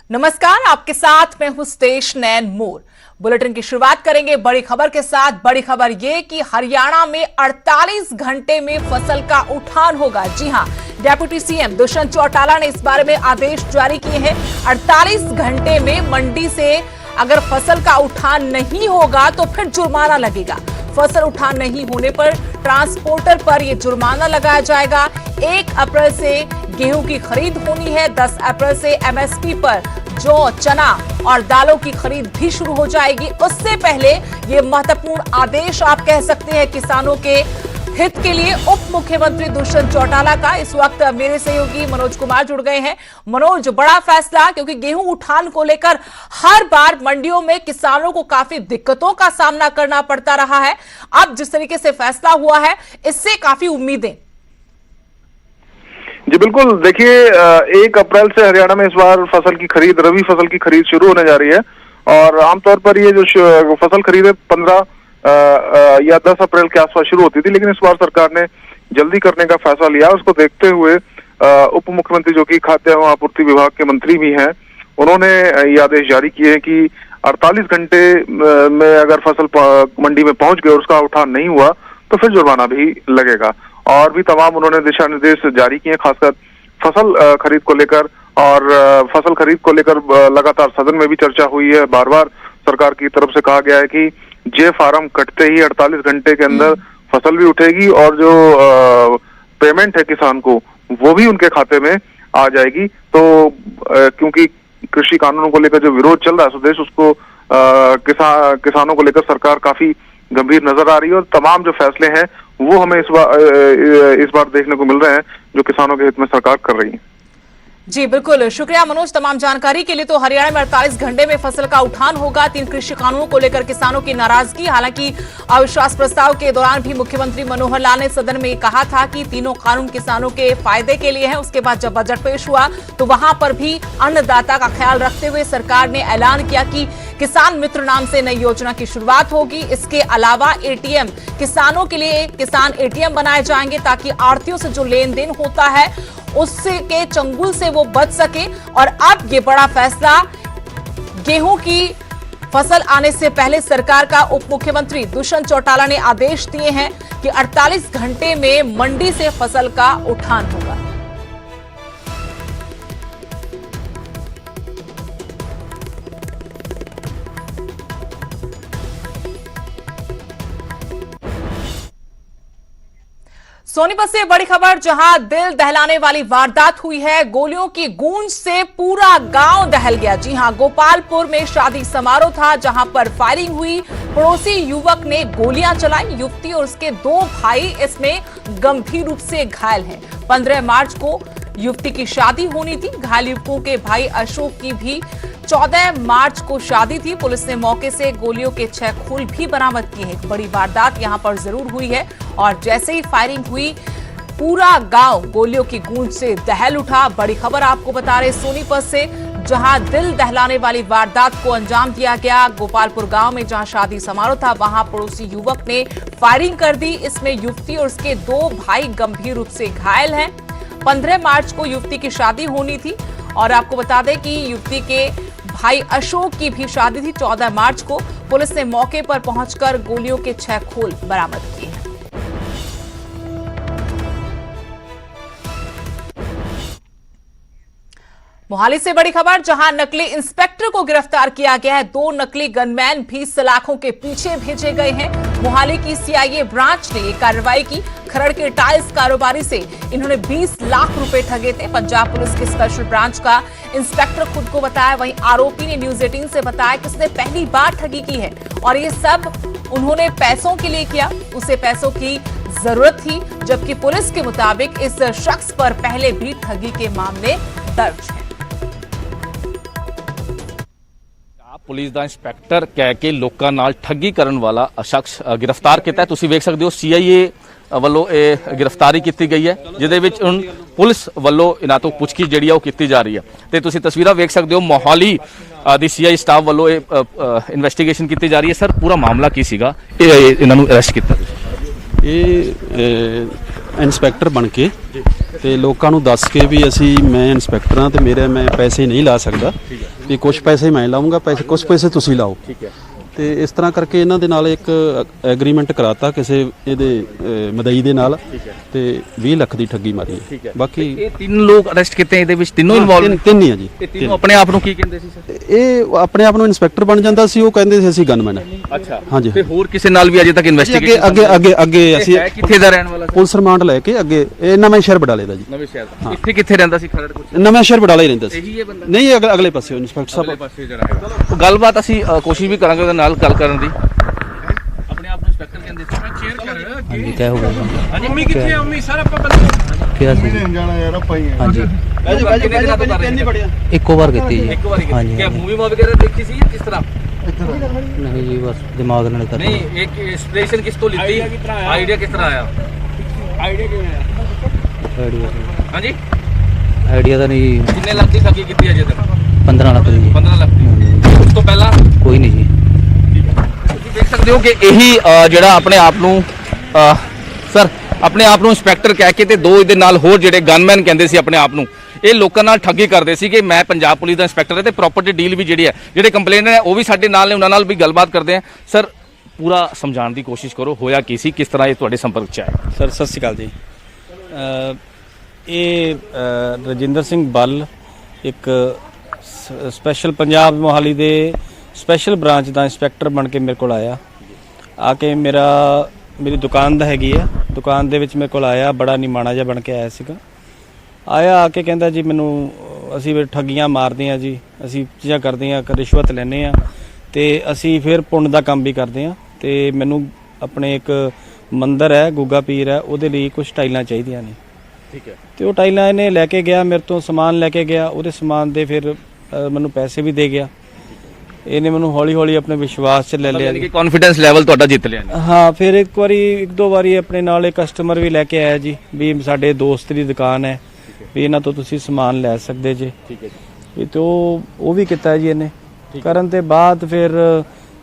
नमस्कार, आपके साथ मैं हूं स्टेश नैन मोर। बुलेटिन की शुरुआत करेंगे बड़ी खबर के साथ। बड़ी खबर ये कि हरियाणा में 48 घंटे में फसल का उठान होगा। जी हां, डेप्यूटी सीएम दुष्यंत चौटाला ने इस बारे में आदेश जारी किए हैं। 48 घंटे में मंडी से अगर फसल का उठान नहीं होगा तो फिर जुर्माना लगेगा। फसल उठान नहीं होने पर ट्रांसपोर्टर पर यह जुर्माना लगाया जाएगा। 1 अप्रैल से गेहूं की खरीद होनी है। 10 अप्रैल से एमएसपी पर जौ, चना और दालों की खरीद भी शुरू हो जाएगी। उससे पहले ये महत्वपूर्ण आदेश आप कह सकते हैं किसानों के हित के लिए उप मुख्यमंत्री दुष्यंत चौटाला का। इस वक्त मेरे सहयोगी मनोज कुमार जुड़ गए हैं। मनोज, बड़ा फैसला, क्योंकि गेहूं उठान को लेकर हर बार मंडियों में किसानों को काफी दिक्कतों का सामना करना पड़ता रहा है। अब जिस तरीके से फैसला हुआ है, इससे काफी उम्मीदें। जी बिल्कुल, देखिए 1 अप्रैल से हरियाणा में इस बार फसल की खरीद, रबी फसल की खरीद शुरू होने जा रही है। और आमतौर पर ये जो फसल खरीद है 15 या 10 अप्रैल के आसपास शुरू होती थी, लेकिन इस बार सरकार ने जल्दी करने का फैसला लिया। उसको देखते हुए उप मुख्यमंत्री, जो कि खाद्य एवं आपूर्ति विभाग के मंत्री भी हैं, उन्होंने ये आदेश जारी किए हैं कि 48 घंटे में अगर फसल मंडी में पहुंच गई और उसका उठान नहीं हुआ तो फिर जुर्माना भी लगेगा। और भी तमाम उन्होंने दिशा निर्देश जारी किए, खासकर फसल खरीद को लेकर। और फसल खरीद को लेकर लगातार सदन में भी चर्चा हुई है। बार बार सरकार की तरफ से कहा गया है कि जे फार्म कटते ही 48 घंटे के अंदर फसल भी उठेगी और जो पेमेंट है किसान को वो भी उनके खाते में आ जाएगी। तो क्योंकि कृषि कानूनों को लेकर जो विरोध चल रहा है स्वदेश, उसको किसानों को लेकर सरकार काफी गंभीर नजर आ रही है। और तमाम जो फैसले हैं वो हमें इस बार देखने को मिल रहे हैं जो किसानों के हित में सरकार कर रही है। जी बिल्कुल, शुक्रिया मनोज तमाम जानकारी के लिए। तो हरियाणा में 48 घंटे में फसल का उठान होगा। 3 कृषि कानूनों को लेकर किसानों की नाराजगी। हालांकि अविश्वास प्रस्ताव के दौरान भी मुख्यमंत्री मनोहर लाल ने सदन में कहा था कि तीनों कानून किसानों के फायदे के लिए हैं। उसके बाद जब बजट पेश हुआ तो वहां पर भी अन्नदाता का ख्याल रखते हुए सरकार ने ऐलान किया कि किसान मित्र नाम से नई योजना की शुरुआत होगी। इसके अलावा एटीएम, किसानों के लिए किसान एटीएम बनाए जाएंगे ताकि आढ़तियों से जो लेन देन होता है उससे के चंगुल से वो बच सके। और अब ये बड़ा फैसला, गेहूं की फसल आने से पहले सरकार का उप मुख्यमंत्री दुष्यंत चौटाला ने आदेश दिए हैं कि 48 घंटे में मंडी से फसल का उठान होगा। सोनीपत से बड़ी खबर, जहां दिल दहलाने वाली वारदात हुई है। गोलियों की गूंज से पूरा गांव दहल गया। जी हां, गोपालपुर में शादी समारोह था जहां पर फायरिंग हुई। पड़ोसी युवक ने गोलियां चलाई। युवती और उसके 2 भाई इसमें गंभीर रूप से घायल हैं। 15 मार्च को युवती की शादी होनी थी। घायल युवकों के भाई अशोक की भी 14 मार्च को शादी थी। पुलिस ने मौके से गोलियों के 6 खूल भी बरामद किए हैं। एक बड़ी वारदात यहां पर जरूर हुई है और जैसे ही फायरिंग हुई पूरा गांव गोलियों की गूंज से दहल उठा। बड़ी खबर आपको बता रहे सोनीपत से, जहां दिल दहलाने वाली वारदात को अंजाम दिया गया। गोपालपुर गांव में जहां शादी समारोह था वहां पड़ोसी युवक ने फायरिंग कर दी। इसमें युवती और उसके 2 भाई गंभीर रूप से घायल हैं। 15 मार्च को युवती की शादी होनी थी और आपको बता दें कि युवती के भाई अशोक की भी शादी थी 14 मार्च को। पुलिस ने मौके पर पहुंचकर गोलियों के 6 खोल बरामद किए हैं। मोहाली से बड़ी खबर, जहां नकली इंस्पेक्टर को गिरफ्तार किया गया है। 2 नकली गनमैन भी सलाखों के पीछे भेजे गए हैं। मोहाली की सीआईए ब्रांच ने यह कार्रवाई की। खरड़ के टाइल्स कारोबारी से इन्होंने 20 लाख रुपए ठगे थे। पंजाब पुलिस की स्पेशल ब्रांच का इंस्पेक्टर खुद को बताया। वहीं आरोपी ने न्यूज 18 से बताया कि उसने पहली बार ठगी की है और ये सब उन्होंने पैसों के लिए किया। उसे पैसों की जरूरत थी, जबकि पुलिस के मुताबिक इस शख्स पर पहले भी ठगी के मामले दर्ज हैं। पुलिस ਦਾ इंस्पैक्टर कह के लोगों नाल ठगी करन वाला शख्स गिरफ्तार किया है। तुसीं वेख सकते हो सीआईए ਵੱਲੋਂ ਇਹ गिरफ्तारी की गई है, ਜਿਹਦੇ ਵਿੱਚ ਹੁਣ पुलिस ਵੱਲੋਂ ਇਹਨਾਂ ਤੋਂ ਪੁੱਛਗਿੱਛ ਜਿਹੜੀ ਆ ਉਹ ਕੀਤੀ ਜਾ ਰਹੀ ਹੈ। ਤੇ ਤੁਸੀਂ ਤਸਵੀਰਾਂ ਵੇਖ ਸਕਦੇ ਹੋ ਮੋਹਾਲੀ ਦੀ ਸੀਆਈ ਸਟਾਫ ਵੱਲੋਂ ਇਹ ਇਨਵੈਸਟੀਗੇਸ਼ਨ ਕੀਤੀ ਜਾ ਰਹੀ ਹੈ। ਸਰ ਪੂਰਾ ਮਾਮਲਾ ਕੀ ਸੀਗਾ, ਇਹਨਾਂ ਨੂੰ ਅਰੈਸਟ ਕੀਤਾ? ਇਹ ਇੰਸਪੈਕਟਰ ਬਣ ਕੇ ਤੇ ਲੋਕਾਂ ਨੂੰ ਦੱਸ ਕੇ ਵੀ ਅਸੀਂ ਮੈਂ ਇੰਸਪੈਕਟਰ ਹਾਂ ਤੇ ਮੇਰੇ ਮੈਂ ਪੈਸੇ ਨਹੀਂ ਲਾ ਸਕਦਾ ਵੀ ਕੁਝ ਪੈਸੇ ਮੈਂ ਲਾਉਂਗਾ, ਕੁਝ ਪੈਸੇ ਤੁਸੀਂ ਲਾਓ। ਠੀਕ ਹੈ। ਤੇ ਇਸ ਤਰ੍ਹਾਂ ਕਰਕੇ ਇਹਨਾਂ ਦੇ ਨਾਲ ਇੱਕ ਐਗਰੀਮੈਂਟ ਕਰਾਤਾ ਕਿਸੇ ਇਹਦੇ ਮਦਈ ਦੇ ਨਾਲ ਤੇ 20 ਲੱਖ ਦੀ ਠੱਗੀ ਮਾਰੀ ਹੈ। ਬਾਕੀ ਇਹ ਤਿੰਨ ਲੋਕ ਅਰੈਸਟ ਕੀਤੇ, ਇਹਦੇ ਵਿੱਚ ਤਿੰਨੋਂ ਇਨਵੋਲਵ ਤਿੰਨ ਹੀ ਆ ਜੀ। ਤੇ ਤਿੰਨੋਂ ਆਪਣੇ ਆਪ ਨੂੰ ਕੀ ਕਹਿੰਦੇ ਸੀ ਸਰ? ਇਹ ਆਪਣੇ ਆਪ ਨੂੰ ਇੰਸਪੈਕਟਰ ਬਣ ਜਾਂਦਾ ਸੀ, ਉਹ ਕਹਿੰਦੇ ਸੀ ਅਸੀਂ ਗਨਮੈਨ। ਅੱਛਾ। ਹਾਂਜੀ। ਤੇ ਹੋਰ ਕਿਸੇ ਨਾਲ ਵੀ ਅਜੇ ਤੱਕ ਇਨਵੈਸਟੀਗੇਸ਼ਨ ਅੱਗੇ ਅਸੀਂ ਕਿੱਥੇ ਦਾ ਰਹਿਣ ਵਾਲਾ? ਪੁਲਿਸ ਰਿਮਾਂਡ ਲੈ ਕੇ ਅੱਗੇ ਇਹ ਨਵੇਂ ਸ਼ਹਿਰ ਬਡਾਲੇ ਦਾ ਜੀ। ਨਵੇਂ ਸ਼ਹਿਰ ਦਾ। ਇੱਥੇ ਕਿੱਥੇ ਰਹਿੰਦਾ ਸੀ? ਖਰੜ ਕੁਝ ਨਵੇਂ ਸ਼ਹਿਰ ਬਡਾਲਾ ਹੀ ਰਹਿੰਦਾ ਸੀ। ਇਹੀ ਹੈ ਬੰਦਾ? ਨਹੀਂ, ਅਗਲੇ ਪਾਸੇ ਇੰਸਪੈਕਟਰ ਸਾਹਿਬ। ਅਗਲੇ ਪਾਸੇ ਜਿਹੜਾ ਹੈਗਾ। ਉਹ ਗੱਲਬਾਤ ਅਸੀਂ ਕੋਸ਼ਿਸ਼ ਵੀ ਕਰਾਂਗੇ ਉਹਦੇ ਨਾਲ ਗੱਲ ਕਰਨ ਦੀ। ਆਪਣੇ ਆਪ ਨੂੰ ਇੰਸਪੈਕਟਰ ਕਹਿੰਦੇ ਸੀ। ਹਾਂਜੀ ਕਿਆ ਹੋ ਗਿਆ? ਹਾਂਜੀ। ਮੰਮੀ ਕਿੱਥੇ ਆ? ਮੰਮੀ ਸਾਰਾ ਆਪਾਂ ਬੰਦੇ ਕਿਹਾ ਸੀ ਜਾਣਾ ਯਾਰ ਆਪਾਂ ਹੀ ਹਾਂਜੀ ਇੱਕੋ ਵਾਰ ਕੀਤੀ ਜੀ। ਇੱਕ ਵਾਰੀ ਹਾਂਜੀ ਕਿ ਮੂਵੀ ਵਗੈਰਾ ਦੇਖੀ ਸੀ ਜਾਂ ਕਿਸ ਤਰ੍ਹਾਂ? ਨਹੀਂ ਜੀ ਬਸ ਦਿਮਾਗ ਨਾਲ ਕਰ ਨਹੀਂ, ਇੱਕ ਇੰਸਪੀਰੇਸ਼ਨ ਕਿਸ ਤੋਂ ਲਿੱਤੀ? ਆਈਡੀਆ ਕਿਸ ਤਰ੍ਹਾਂ ਆਇਆ? ਆਈਡੀਆ ਕਿਵੇਂ ਆਇਆ? ਹਾਂਜੀ। ਆਈਡੀਆ ਤਾਂ ਨਹੀਂ। ਕਿੰਨੇ ਲੱਖ ਦੀ ਠੱਗੀ ਕੀਤੀ ਅਜੇ ਤੱਕ? 15 ਲੱਖ ਦੀ ਜੀ। 15 ਲੱਖ ਦੀ। ਉਸ ਤੋਂ ਪਹਿਲਾਂ ਕੋਈ ਨਹੀਂ ਜੀ। ਤੁਸੀਂ ਦੇਖ ਸਕਦੇ ਹੋ ਕਿ ਇਹੀ ਜਿਹੜਾ ਆਪਣੇ ਆਪ ਨੂੰ ਸਰ ਆਪਣੇ ਆਪ ਨੂੰ ਇੰਸਪੈਕਟਰ ਕਹਿ ਕੇ ਤੇ ਦੋ ਇਹਦੇ ਨਾਲ ਹੋਰ ਜਿਹੜੇ ਗਨਮੈਨ ਕਹਿੰਦੇ ਸੀ ਆਪਣੇ ਆਪ ਨੂੰ, ਇਹ ਲੋਕਾਂ ਨਾਲ ਠੱਗੀ ਕਰਦੇ ਸੀ ਕਿ ਮੈਂ ਪੰਜਾਬ ਪੁਲਿਸ ਦਾ ਇੰਸਪੈਕਟਰ ਹੈ ਤੇ ਪ੍ਰੋਪਰਟੀ ਡੀਲ ਵੀ ਜਿਹੜੀ ਹੈ, ਜਿਹੜੇ ਕੰਪਲੇਨਰ ਹੈ ਉਹ ਵੀ ਸਾਡੇ ਨਾਲ ਨੇ, ਉਹਨਾਂ ਨਾਲ ਵੀ ਗੱਲਬਾਤ ਕਰਦੇ ਆ। ਸਰ ਪੂਰਾ ਸਮਝਾਉਣ ਦੀ ਕੋਸ਼ਿਸ਼ ਕਰੋ, ਹੋਇਆ ਕੀ ਸੀ, ਕਿਸ ਤਰ੍ਹਾਂ ਇਹ ਤੁਹਾਡੇ ਸੰਪਰਕ 'ਚ ਆਇਆ? ਸਰ ਸਤਿ ਸ਼੍ਰੀ ਅਕਾਲ ਜੀ। ਇਹ ਰਜਿੰਦਰ ਸਿੰਘ ਬੱਲ ਇੱਕ ਸਪੈਸ਼ਲ ਪੰਜਾਬ ਮੋਹਾਲੀ ਦੇ ਸਪੈਸ਼ਲ ਬ੍ਰਾਂਚ ਦਾ ਇੰਸਪੈਕਟਰ ਬਣ ਕੇ ਮੇਰੇ ਕੋਲ ਆਇਆ। ਆ ਕੇ ਮੇਰੀ ਦੁਕਾਨ ਦਾ ਹੈਗੀ ਆ, ਦੁਕਾਨ ਦੇ ਵਿੱਚ ਮੇਰੇ ਕੋਲ ਆਇਆ, ਬੜਾ ਨਿਮਾਣਾ ਜਿਹਾ ਬਣ ਕੇ ਆਇਆ ਸੀਗਾ। ਆਇਆ ਆ ਕੇ ਕਹਿੰਦਾ ਜੀ ਮੈਨੂੰ ਅਸੀਂ ਵੀ ਠੱਗੀਆਂ ਮਾਰਦੇ ਹਾਂ ਜੀ, ਅਸੀਂ ਚੀਜ਼ਾਂ ਕਰਦੇ ਹਾਂ, ਰਿਸ਼ਵਤ ਲੈਂਦੇ ਹਾਂ ਤੇ ਅਸੀਂ ਫਿਰ ਪੁੰਨ ਦਾ ਕੰਮ ਵੀ ਕਰਦੇ ਹਾਂ ਤੇ ਮੈਨੂੰ ਆਪਣੇ ਇੱਕ ਮੰਦਿਰ ਹੈ ਗੁੱਗਾ ਪੀਰ ਹੈ, ਉਹਦੇ ਲਈ ਕੁਝ ਟਾਈਲਾਂ ਚਾਹੀਦੀਆਂ ਨੇ। ਠੀਕ ਹੈ। ਤੇ ਉਹ ਟਾਈਲਾਂ ਇਹਨੇ ਲੈ ਕੇ ਗਿਆ, ਮੇਰੇ ਤੋਂ ਸਮਾਨ ਲੈ ਕੇ ਗਿਆ, ਉਹਦੇ ਸਮਾਨ ਦੇ ਫਿਰ ਮੈਨੂੰ ਪੈਸੇ ਵੀ ਦੇ ਗਿਆ। ਇਹਨੇ ਮੈਨੂੰ ਹੌਲੀ ਹੌਲੀ ਆਪਣੇ ਵਿਸ਼ਵਾਸ 'ਚ ਲੈ ਲਿਆ। ਯਾਨੀ ਕਿ ਕੌਨਫੀਡੈਂਸ ਲੈਵਲ ਤੁਹਾਡਾ ਜਿੱਤ ਲਿਆ ਨੇ। ਹਾਂ, ਫਿਰ ਇੱਕ ਦੋ ਵਾਰੀ ਆਪਣੇ ਨਾਲ ਇੱਕ ਕਸਟਮਰ ਵੀ ਲੈ ਕੇ ਆਇਆ ਜੀ, ਵੀ ਸਾਡੇ ਦੋਸਤ ਦੀ ਦੁਕਾਨ ਹੈ, ਵੀ ਇਹਨਾਂ ਤੋਂ ਤੁਸੀਂ ਸਮਾਨ ਲੈ ਸਕਦੇ ਜੇ। ਠੀਕ ਹੈ ਵੀ ਤੇ ਉਹ ਵੀ ਕੀਤਾ ਜੀ ਇਹਨੇ। ਕਰਨ ਤੇ ਬਾਅਦ ਫਿਰ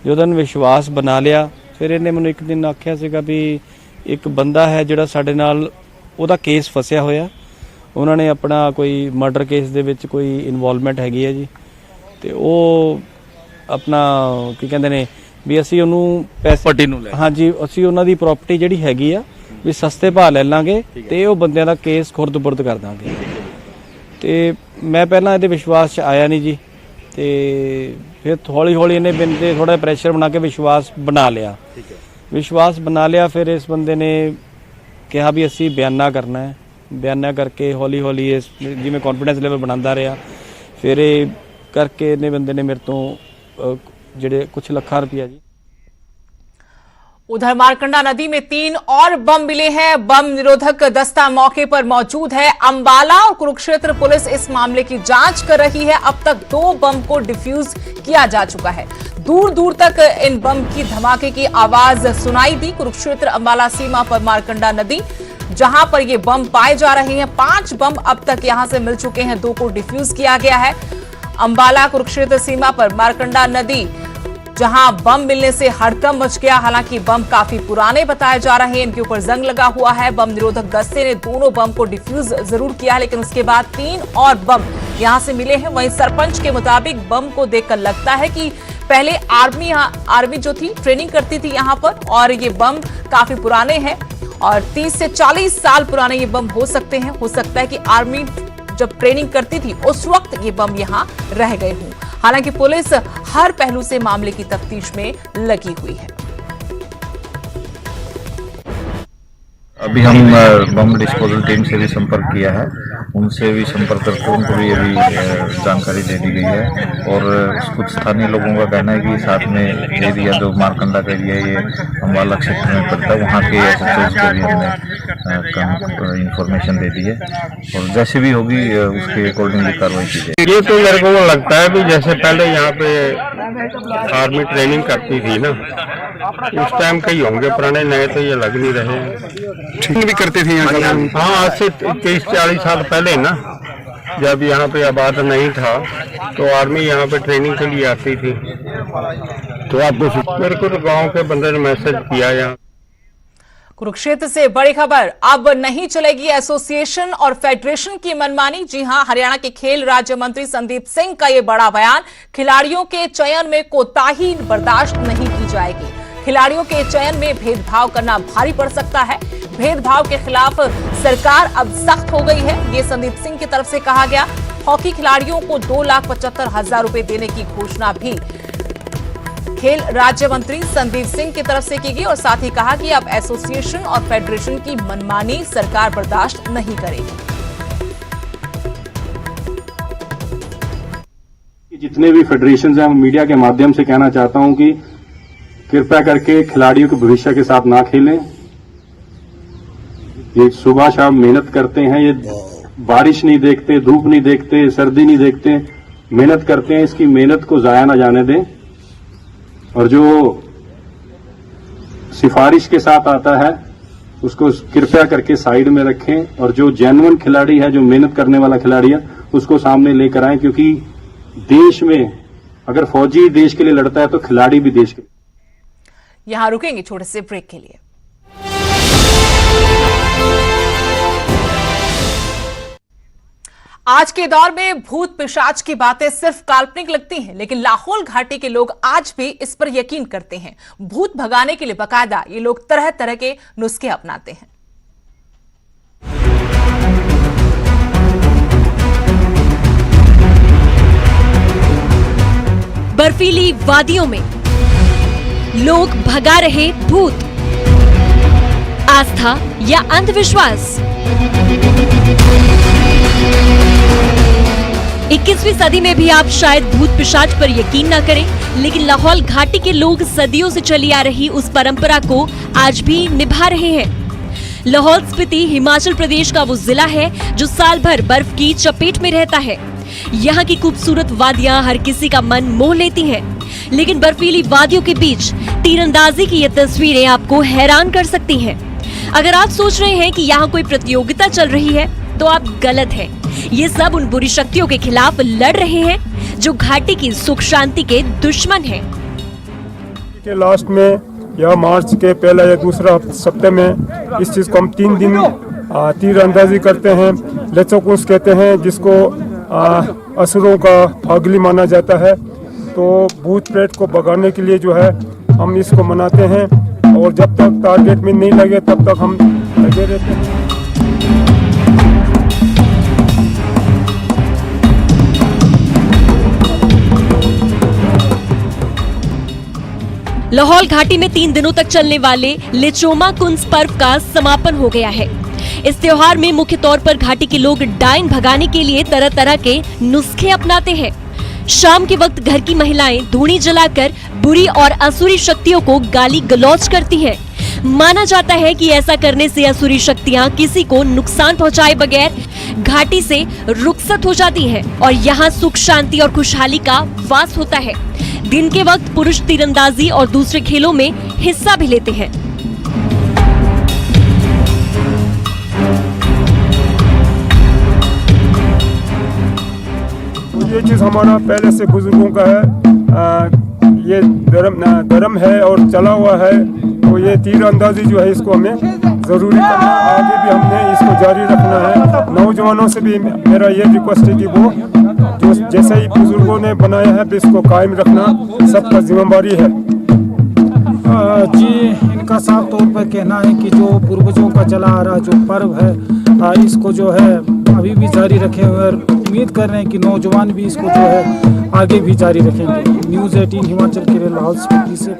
ਜਦੋਂ ਇਹਨੇ ਵਿਸ਼ਵਾਸ ਬਣਾ ਲਿਆ, ਫਿਰ ਇਹਨੇ ਮੈਨੂੰ ਇੱਕ ਦਿਨ ਆਖਿਆ ਸੀਗਾ ਵੀ ਇੱਕ ਬੰਦਾ ਹੈ ਜਿਹੜਾ ਸਾਡੇ ਨਾਲ, ਉਹਦਾ ਕੇਸ ਫਸਿਆ ਹੋਇਆ, ਉਹਨਾਂ ਨੇ ਆਪਣਾ ਕੋਈ ਮਰਡਰ ਕੇਸ ਦੇ ਵਿੱਚ ਕੋਈ ਇਨਵੋਲਵਮੈਂਟ ਹੈਗੀ ਹੈ ਜੀ, ਤੇ ਉਹ ਆਪਣਾ ਕੀ ਕਹਿੰਦੇ ਨੇ ਵੀ ਅਸੀਂ ਉਹਨੂੰ ਪ੍ਰਾਪਰਟੀ ਨੂੰ ਲੈ, ਹਾਂਜੀ ਅਸੀਂ ਉਹਨਾਂ ਦੀ ਪ੍ਰਾਪਰਟੀ ਜਿਹੜੀ ਹੈਗੀ ਆ ਵੀ ਸਸਤੇ ਭਾਅ ਲੈ ਲਾਂਗੇ ਤੇ ਉਹ ਬੰਦਿਆਂ ਦਾ ਕੇਸ ਖੁਰਦ-ਬੁਰਦ ਕਰ ਦਾਂਗੇ। ਤੇ ਮੈਂ ਪਹਿਲਾਂ ਇਹਦੇ ਵਿਸ਼ਵਾਸ 'ਚ ਆਇਆ ਨਹੀਂ ਜੀ, ਤੇ ਫਿਰ ਹੌਲੀ ਹੌਲੀ ਇਹਨੇ ਬੰਦੇ ਥੋੜਾ ਪ੍ਰੈਸ਼ਰ ਬਣਾ ਕੇ ਵਿਸ਼ਵਾਸ ਬਣਾ ਲਿਆ। ਵਿਸ਼ਵਾਸ ਬਣਾ ਲਿਆ, ਫਿਰ ਇਸ ਬੰਦੇ ਨੇ ਕਿਹਾ ਵੀ ਅਸੀਂ ਬਿਆਨਾ ਕਰਨਾ ਹੈ। ਬਿਆਨਾ ਕਰਕੇ ਹੌਲੀ ਹੌਲੀ ਇਸ ਜਿਵੇਂ ਕੌਨਫੀਡੈਂਸ ਲੈਵਲ ਬਣਾਉਂਦਾ ਰਿਹਾ, ਫਿਰ ਇਹ ਕਰਕੇ ਇਹਨੇ ਬੰਦੇ ਨੇ ਮੇਰੇ ਤੋਂ ਜਿਹੜੇ कुछ लाख रुपया जी। उधर मारकंडा नदी में 3 और बम मिले हैं। बम निरोधक दस्ता मौके पर मौजूद है। अंबाला और कुरुक्षेत्र पुलिस इस मामले की जांच कर रही है। अब तक 2 बम को डिफ्यूज किया जा चुका है। दूर दूर तक इन बम की धमाके की आवाज सुनाई दी। कुरुक्षेत्र अंबाला सीमा पर मारकंडा नदी जहां पर ये बम पाए जा रहे हैं, 5 बम अब तक यहां से मिल चुके हैं, 2 को डिफ्यूज किया गया है। अंबाला कुरुक्षेत्र सीमा पर मारकंडा नदी जहां बम मिलने से हड़कंप मच गया। हालांकि बम काफी पुराने बताए जा रहे हैं, इनके ऊपर जंग लगा हुआ है। बम निरोधक दस्ते ने दोनों बम को डिफ्यूज जरूर किया, लेकिन उसके बाद 3 और बम यहां से मिले हैं। वहीं सरपंच के मुताबिक बम को देखकर लगता है कि पहले आर्मी जो थी ट्रेनिंग करती थी यहां पर, और ये बम काफी पुराने हैं और 30 से 40 साल पुराने ये बम हो सकते हैं। हो सकता है कि आर्मी जब ट्रेनिंग करती थी उस वक्त ये बम यहां रह गए हों। हालांकि पुलिस हर पहलू से मामले की तफ्तीश में लगी हुई है। अभी हम बम डिस्पोजल टीम से भी संपर्क किया है, उनसे भी संपर्क करके उनको भी अभी जानकारी दे दी गई है। और कुछ स्थानीय लोगों का कहना है कि साथ में एरिया जो मारकंडा का एरिया ये अम्बाला क्षेत्र में पड़ता है, वहाँ के एसएचओ को भी हमने इंफॉर्मेशन दे दी है और जैसे भी होगी उसके अकॉर्डिंगली कार्रवाई की जाएगी। ये तो मेरे को लगता है भी जैसे पहले यहाँ पे आर्मी ट्रेनिंग करती थी ना, उस टाइम कई होंगे पुराने, नए तो ये लग नहीं रहे। ठीक भी करते थे यहाँ? हाँ, आज से 30-40 साल पहले ना, जब यहाँ पे आबाद नहीं था तो आर्मी यहाँ पे ट्रेनिंग के लिए आती थी। तो आपको मेरे को तो गांव के बंदे ने मैसेज किया यहाँ। कुरुक्षेत्र से बड़ी खबर, अब नहीं चलेगी एसोसिएशन और फेडरेशन की मनमानी। जी हां, हरियाणा के खेल राज्य मंत्री संदीप सिंह का यह बड़ा बयान। खिलाड़ियों के चयन में कोताही बर्दाश्त नहीं की जाएगी। खिलाड़ियों के चयन में भेदभाव करना भारी पड़ सकता है। भेदभाव के खिलाफ सरकार अब सख्त हो गई है, ये संदीप सिंह की तरफ से कहा गया। हॉकी खिलाड़ियों को 2,75,000 रुपए देने की घोषणा भी खेल राज्य मंत्री संदीप सिंह की तरफ से की गई और साथ ही कहा कि अब एसोसिएशन और फेडरेशन की मनमानी सरकार बर्दाश्त नहीं करेगी। जितने भी फेडरेशन हैं, मीडिया के माध्यम से कहना चाहता हूं कि कृपया करके खिलाड़ियों के भविष्य के साथ ना खेलें। ये सुबह शाम मेहनत करते हैं, ये बारिश नहीं देखते, धूप नहीं देखते, सर्दी नहीं देखते, मेहनत करते हैं। इसकी मेहनत को जाया ना जाने दें और जो सिफारिश के साथ आता है उसको कृपया करके साइड में रखें और जो जेन्युइन खिलाड़ी है, जो मेहनत करने वाला खिलाड़ी है, उसको सामने लेकर आएं, क्योंकि देश में अगर फौजी देश के लिए लड़ता है तो खिलाड़ी भी देश के लिए। यहां रुकेंगे छोटे से ब्रेक के लिए। आज के दौर में भूत पिशाच की बातें सिर्फ काल्पनिक लगती हैं, लेकिन लाहौल घाटी के लोग आज भी इस पर यकीन करते हैं। भूत भगाने के लिए बाकायदा ये लोग तरह तरह के नुस्खे अपनाते हैं। बर्फीली वादियों में लोग भगा रहे भूत। आस्था या अंधविश्वास? 21वीं सदी में भी आप शायद भूत पिशाच पर यकीन न करें, लेकिन लाहौल घाटी के लोग सदियों से चली आ रही उस परंपरा को आज भी निभा रहे हैं। लाहौल स्पीति हिमाचल प्रदेश का वो जिला है जो साल भर बर्फ की चपेट में रहता है। यहाँ की खूबसूरत वादियां हर किसी का मन मोह लेती हैं, लेकिन बर्फीली वादियों के बीच तीरंदाजी की ये तस्वीरें आपको हैरान कर सकती हैं। अगर आप सोच रहे हैं कि यहाँ कोई प्रतियोगिता चल रही है तो आप गलत हैं। ये सब उन बुरी शक्तियों के खिलाफ लड़ रहे हैं जो घाटी की सुख शांति के दुश्मन हैं। के लास्ट में या मार्च के पहला या दूसरा सप्ताह में इस चीज को हम 3 दिन तीरंदाजी करते हैं। लेचोकुंस कहते हैं, जिसको असुरों का फागली माना जाता है। तो भूत प्रेत को भगाने के लिए जो है हम इसको मनाते हैं और जब तक टारगेट में नहीं लगे तब तक हम लगे रहते हैं। लाहौल घाटी में 3 दिनों तक चलने वाले लेचोमा कुंस पर्व का समापन हो गया है। इस त्योहार में मुख्य तौर पर घाटी के लोग डायन भगाने के लिए तरह तरह के नुस्खे अपनाते हैं। शाम के वक्त घर की महिलाएं धूनी जलाकर बुरी और असुरी शक्तियों को गाली गलौज करती हैं। माना जाता है कि ऐसा करने से असुरी शक्तियां किसी को नुकसान पहुंचाए बगैर घाटी से रुखसत हो जाती हैं और यहाँ सुख शांति और खुशहाली का वास होता है। दिन के वक्त पुरुष तीरंदाजी और दूसरे खेलों में हिस्सा भी लेते हैं। ये चीज हमारा पहले से बुजुर्गों का है, ये धर्म है और चला हुआ है। तो ये तीरंदाजी जो है इसको हमें जरूरी करना, आगे भी हमने इसको जारी रखना है। नौजवानों से भी मेरा ये रिक्वेस्ट है कि वो जो जैसे ही बुजुर्गों ने बनाया है तो इसको कायम रखना सबका जिम्मेदारी है। जी, इनका साफ तौर पर कहना है कि जो पूर्वजों का चला आ रहा जो पर्व है इसको जो है अभी भी जारी रखे हुए और उम्मीद कर रहे हैं कि नौजवान भी इसको जो है आगे भी जारी रखेंगे। न्यूज़ 18 हिमाचल के लिए लाहौल स्पीति से।